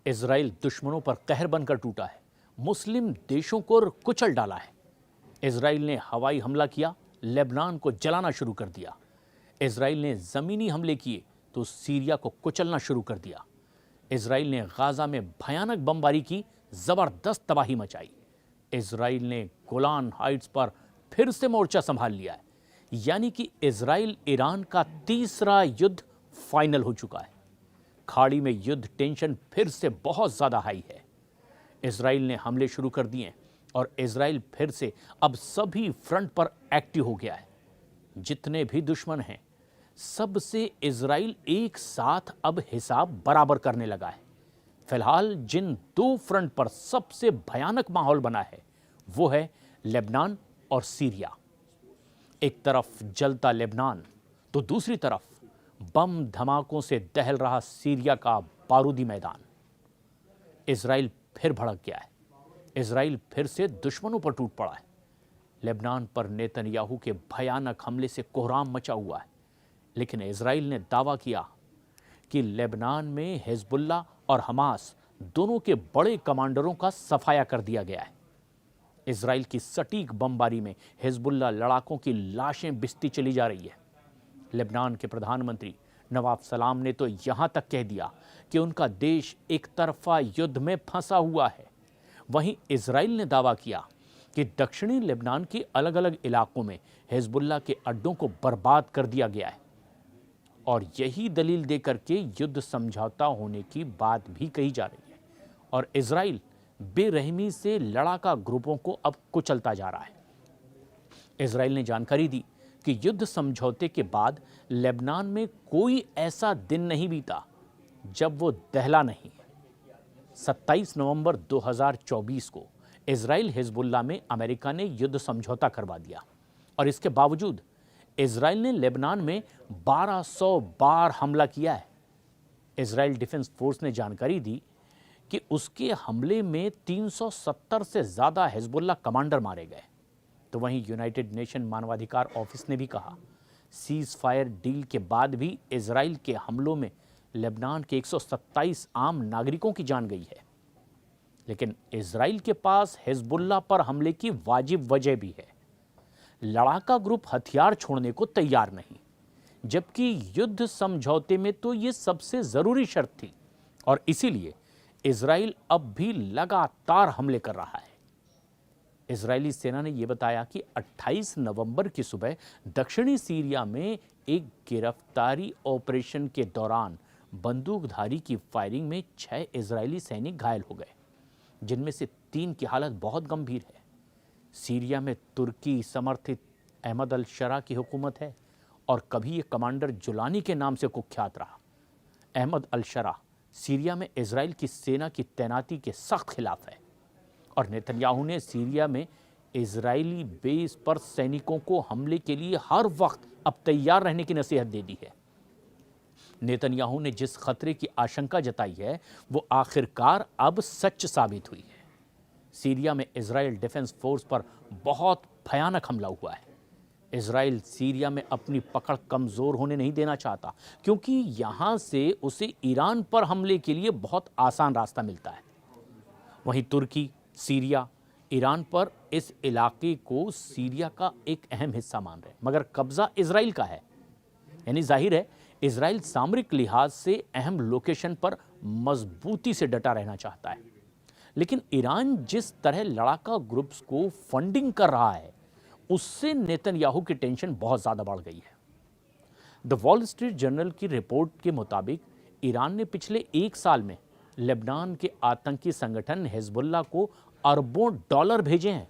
Israel दुश्मनों पर कहर बनकर टूटा है, मुस्लिम देशों को कुचल डाला है। इजराइल ने हवाई हमला किया, लेबनान को जलाना शुरू कर दिया। इजराइल ने ज़मीनी हमले किए तो सीरिया को कुचलना शुरू कर दिया। इजराइल ने गाजा में भयानक बमबारी की, ज़बरदस्त तबाही मचाई। इजराइल ने गोलान हाइट्स पर फिर से मोर्चा संभाल लिया है। यानी कि इजराइल ईरान का तीसरा युद्ध फाइनल हो चुका है। खाड़ी में युद्ध टेंशन फिर से बहुत ज़्यादा हाई है। इजराइल ने हमले शुरू कर दिए और इजराइल फिर से अब सभी फ्रंट पर एक्टिव हो गया है। जितने भी दुश्मन हैं, सबसे इजराइल एक साथ अब हिसाब बराबर करने लगा है। फिलहाल जिन दो फ्रंट पर सबसे भयानक माहौल बना है वो है लेबनान और सीरिया। एक तरफ जलता लेबनान तो दूसरी तरफ बम धमाकों से दहल रहा सीरिया का बारूदी मैदान। इजराइल फिर भड़क गया है। इजराइल फिर से दुश्मनों पर टूट पड़ा है। लेबनान पर नेतन्याहू के भयानक हमले से कोहराम मचा हुआ है, लेकिन इजराइल ने दावा किया कि लेबनान में हिजबुल्लाह और हमास दोनों के बड़े कमांडरों का सफाया कर दिया गया है। इजराइल की सटीक बमबारी में हिजबुल्लाह लड़ाकों की लाशें बिसती चली जा रही है। लेबनान के प्रधानमंत्री नवाब सलाम ने तो यहां तक कह दिया कि उनका देश एक तरफा युद्ध में फंसा हुआ है। वहीं इजराइल ने दावा किया कि दक्षिणी लेबनान के अलग अलग इलाकों में हिजबुल्लाह के अड्डों को बर्बाद कर दिया गया है और यही दलील देकर के युद्ध समझौता होने की बात भी कही जा रही है। और इजराइल बेरहमी से लड़ाका ग्रुपों को अब कुचलता जा रहा है। इजराइल ने जानकारी दी कि युद्ध समझौते के बाद लेबनान में कोई ऐसा दिन नहीं बीता जब वो दहला नहीं। 27 नवंबर 2024 को इजराइल हिजबुल्लाह में अमेरिका ने युद्ध समझौता करवा दिया और इसके बावजूद इजराइल ने लेबनान में 1200 बार हमला किया है। इजराइल डिफेंस फोर्स ने जानकारी दी कि उसके हमले में 370 से ज़्यादा हिजबुल्लाह कमांडर मारे गए। तो वहीं यूनाइटेड नेशन मानवाधिकार ऑफिस ने भी कहा, सीज फायर डील के बाद भी इजराइल के हमलों में लेबनान के 127 आम नागरिकों की जान गई है। लेकिन इजराइल के पास हिजबुल्लाह पर हमले की वाजिब वजह भी है। लड़ाका ग्रुप हथियार छोड़ने को तैयार नहीं, जबकि युद्ध समझौते में तो ये सबसे जरूरी शर्त थी और इसीलिए इजराइल अब भी लगातार हमले कर रहा है। इजरायली सेना ने यह बताया कि 28 नवंबर की सुबह दक्षिणी सीरिया में एक गिरफ्तारी ऑपरेशन के दौरान बंदूकधारी की फायरिंग में 6 इजरायली सैनिक घायल हो गए, जिनमें से 3 की हालत बहुत गंभीर है। सीरिया में तुर्की समर्थित अहमद अल शरा की हुकूमत है और कभी ये कमांडर जुलानी के नाम से कुख्यात रहा। अहमद अल शरा सीरिया में इजराइल की सेना की तैनाती के सख्त खिलाफ है और नेतन्याहू ने सीरिया में इजरायली बेस पर सैनिकों को हमले के लिए हर वक्त अब तैयार रहने की नसीहत दे दी है। नेतन्याहू ने जिस खतरे की आशंका जताई है वो आखिरकार अब सच साबित हुई है। सीरिया में इजराइल डिफेंस फोर्स पर बहुत भयानक हमला हुआ है। इजराइल सीरिया में अपनी पकड़ कमजोर होने नहीं देना चाहता, क्योंकि यहां से उसे ईरान पर हमले के लिए बहुत आसान रास्ता मिलता है। वहीं तुर्की, सीरिया, ईरान पर इस इलाके को सीरिया का एक अहम हिस्सा मान रहे हैं, मगर कब्जा इजराइल का है। यानी जाहिर है इजराइल सामरिक लिहाज से अहम लोकेशन पर मजबूती से डटा रहना चाहता है। लेकिन ईरान जिस तरह लड़ाका ग्रुप्स को फंडिंग कर रहा है, उससे नेतन्याहू की टेंशन बहुत ज़्यादा बढ़ गई है। द वॉल स्ट्रीट जर्नल की रिपोर्ट के मुताबिक ईरान ने पिछले 1 साल में लेबनान के आतंकी संगठन हिजबुल्लाह को अरबों डॉलर भेजे हैं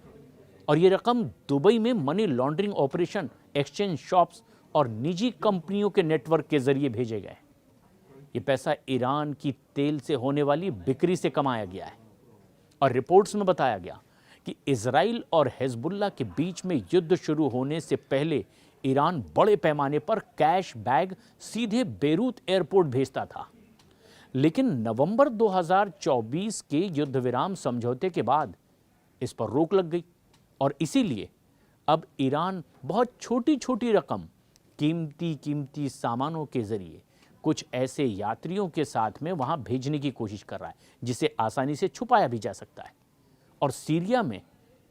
और ये रकम दुबई में money laundering operation, exchange shops और निजी कंपनियों के नेटवर्क के जरिए भेजे गए। ये पैसा ईरान की तेल से होने वाली बिक्री से कमाया गया है और रिपोर्ट्स में बताया गया कि इजराइल और हिजबुल्लाह के बीच में युद्ध शुरू होने से पहले ईरान बड़े पैमाने पर कैश बैग सीधे बेरूत एयरपोर्ट भेजता था। लेकिन नवंबर 2024 के युद्ध विराम समझौते के बाद इस पर रोक लग गई और इसीलिए अब ईरान बहुत छोटी छोटी रकम कीमती सामानों के जरिए कुछ ऐसे यात्रियों के साथ में वहां भेजने की कोशिश कर रहा है जिसे आसानी से छुपाया भी जा सकता है। और सीरिया में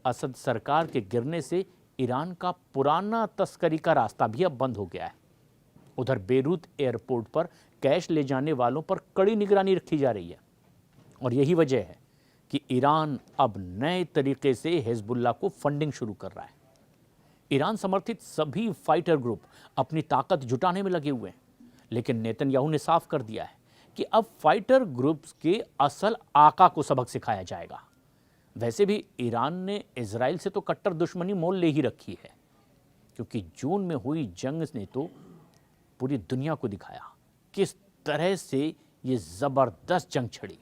असद सरकार के गिरने से ईरान का पुराना तस्करी का रास्ता भी अब बंद हो गया है। उधर बेरूत एयरपोर्ट पर कैश ले जाने वालों पर कड़ी निगरानी रखी जा रही है और यही वजह है कि ईरान अब नए तरीके से हिजबुल्लाह को फंडिंग शुरू कर रहा है। ईरान समर्थित सभी फाइटर ग्रुप अपनी ताकत जुटाने में लगे हुए हैं, लेकिन नेतन्याहू ने साफ कर दिया है कि अब फाइटर ग्रुप्स के असल आका को सबक सिखाया जाएगा। वैसे भी ईरान ने इजराइल से तो कट्टर दुश्मनी मोल ले ही रखी है, क्योंकि जून में हुई जंग ने तो पूरी दुनिया को दिखाया किस तरह से ये ज़बरदस्त जंग छिड़ी।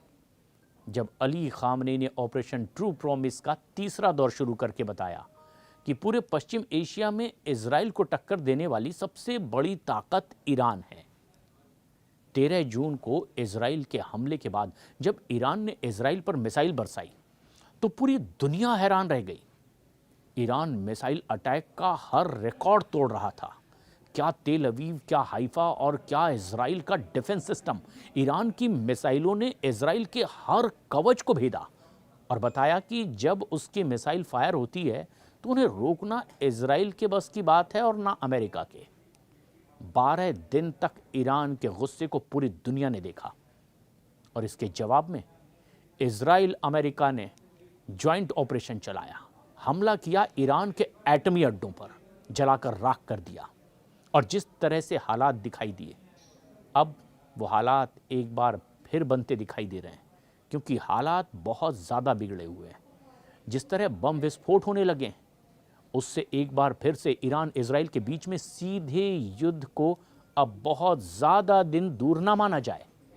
जब अली खामनेई ने ऑपरेशन ट्रू प्रॉमिस का तीसरा दौर शुरू करके बताया कि पूरे पश्चिम एशिया में इजराइल को टक्कर देने वाली सबसे बड़ी ताकत ईरान है। 13 जून को इजराइल के हमले के बाद जब ईरान ने इजराइल पर मिसाइल बरसाई तो पूरी दुनिया हैरान रह गई। ईरान मिसाइल अटैक का हर रिकॉर्ड तोड़ रहा था। क्या तेल अवीव, क्या हाइफा और क्या इजराइल का डिफेंस सिस्टम। ईरान की मिसाइलों ने इजराइल के हर कवच को भेदा और बताया कि जब उसकी मिसाइल फायर होती है तो उन्हें रोकना इजराइल के बस की बात है और ना अमेरिका के। 12 दिन तक ईरान के गुस्से को पूरी दुनिया ने देखा और इसके जवाब में इजराइल अमेरिका ने ज्वाइंट ऑपरेशन चलाया, हमला किया ईरान के एटमी अड्डों पर, जलाकर राख कर दिया। और जिस तरह से हालात दिखाई दिए, अब वो हालात एक बार फिर बनते दिखाई दे रहे हैं, क्योंकि हालात बहुत ज़्यादा बिगड़े हुए हैं। जिस तरह बम विस्फोट होने लगे हैं, उससे एक बार फिर से ईरान इजराइल के बीच में सीधे युद्ध को अब बहुत ज़्यादा दिन दूर ना माना जाए।